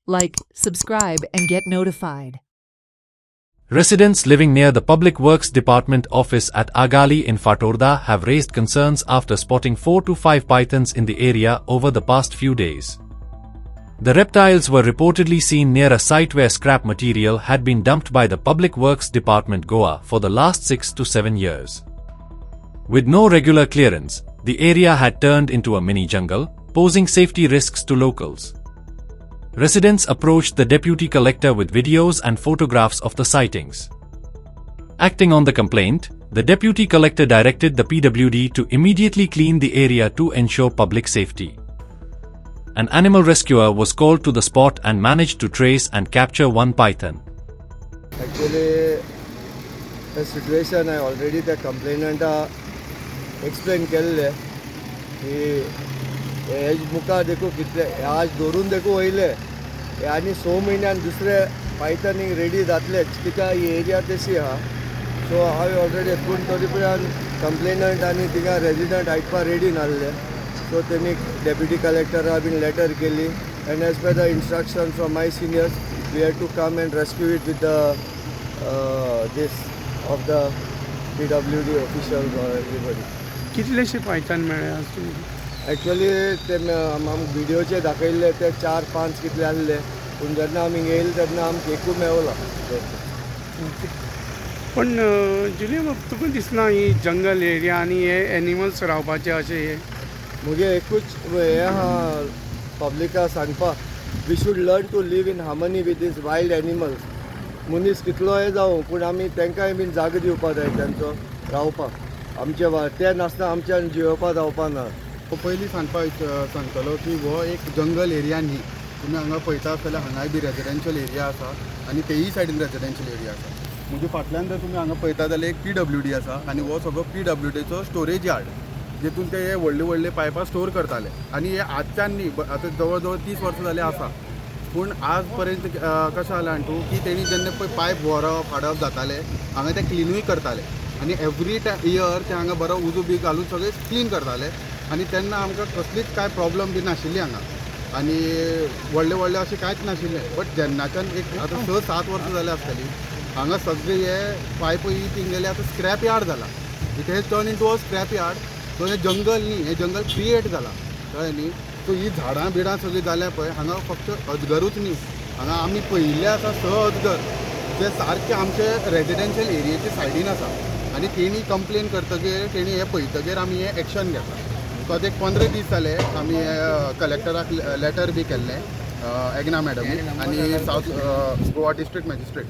Like, subscribe, and get notified. Residents living near the Public Works Department office at Agali in Fatorda have raised concerns after spotting 4 to 5 pythons in the area over the past few days. The reptiles were reportedly seen near a site where scrap material had been dumped by the Public Works Department Goa for the last 6 to 7 years. With no regular clearance, the area had turned into a mini jungle, posing safety risks to locals. Residents approached the deputy collector with videos and photographs of the sightings. Acting on the complaint, the deputy collector directed the PWD to immediately clean the area to ensure public safety. An animal rescuer was called to the spot and managed to trace and capture one python. Actually, the situation I already the complainant explained केले की hedge मुखार देखो कितले आज धरून देखो वयले आनी 6 म्हयन्यान दुसरे पायथनीक रेडी जातले कित्याक ही एरिया तशी आहा सो हांवें ऑलरेडी पूण तरी पर्यंत कंप्लेनंट आनी थिंगा रेजिडंट आयकपा रेडी नासले सो तेमी डेप्युटी कलेक्टरा बीन लेटर केली and as per the instruction from my seniors we had to come and rescue it with the this of the PWD officials or everybody. कितलेशे पायथन मेळ्ळे आज तुमकां? एक्चुअली ते आमकां व्हिडियोचे दाखयल्ले ते 4-5 कितले आसले पूण जेन्ना आमी येयले तेन्ना आमकां एकूच मेवला. पण जुलिया तुका दिसना ही जंगल एरिया आनी हे एनिमल्स रावपाचे अशें हे मुगे एकूच हे आहा पब्लिकाक सांगपाक we should learn to live in harmony with these wild animals. मनीस कितलोय जावं पूण आमी तांकांय बीन जागो दिवपाक जाय तांचो रावपाक आमचे ते नासतना आमच्यान जिवपाक जावपा ना. पयलीं सांगतलो की हो एक जंगल एरिया न्ही. तुमी हांगा पळयता जाल्यार हांगाय बी रेजिडेन्शियल एरिया आसा आनी तेयी सायडीन रेजिडेन्शियल एरिया आसा. म्हणजे फाटल्यान जर तुमी हांगा पळयता जाल्यार एक PWD आसा आनी हो सगळो PWDचो स्टोरेज यार्ड जेतून ते हे व्हडले व्हडले पायपां स्टोर करताले आनी हे आजच्यान न्ही आतां जवळ जवळ 30 वर्सां जालीं आसा. पूण आज पर्यंत कशें जालां तूं की तेणी जेन्ना पळय पायप व्हरप हाडप जाताले हांगा ते क्लिनूय करताले आनी एवरी इयर ते हांगा बरो उजो बी घालून सगळे क्लीन करताले आनी तेन्ना आमकां कसलीच काय प्रॉब्लम बी नाशिल्ली हांगा आनी व्हडले व्हडले अशें कांयच नाशिल्लें. बट जेन्नाच्यान एक आतां 6-7 वर्सां जालीं आसतलीं हांगा सगळे हे पायप ही थिंगेले आतां स्क्रॅप यार्ड जाला. It has turn into a scrap yard. So हें जंगल न्ही हें जंगल क्रिएट जाला कळ्ळें न्ही. सो ही झाडां बिडां सगळीं जाल्या पळय हांगा फक्त अजगरूच न्ही हांगा आमी पळयिल्ले आसा 6 अजगर जे सारके आमचे रेजिडेन्शियल एरियेचे सायडीन आसा आनी तेणी कंप्लेन करतकीर तेणी हे पळयतकीर आमी हे एक्शन घेता. सो आतां एक 15 दीस जाले आमी कलेक्टराक लेटर बी केल्लें एग्ना मॅडमी आनी सावथ गोवा डिस्ट्रिक्ट मॅजिस्ट्रेट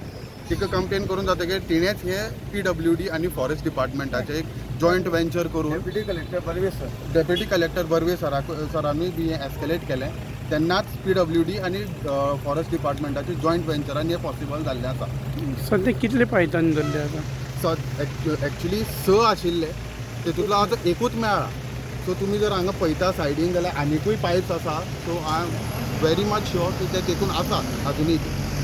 तिका कंप्लेन करून जातकीर तिणेंच हे PWD आनी फॉरेस्ट डिपार्टमेंटाचे एक जॉयंट वेंचर करून डेप्युटी कलेक्टर बर्वे सरांनी बी हें एस्केलेट केलें. तेन्नाच PWD आनी फॉरेस्ट डिपार्टमेंटाचे जॉयंट वेंचरान हें पॉसिबल जाल्लें आसा. सद्या कितले पायथन धरले आसा? एक्चुली 6 आशिल्ले तेतूंतलो आतां एकूच मेळ्ळा. सो तुमी जर हांगा पळयता सायडीन जाल्यार आनिकूय पायप्स आसा. So I am very much sure की ते तेतून आसा अजुनूय.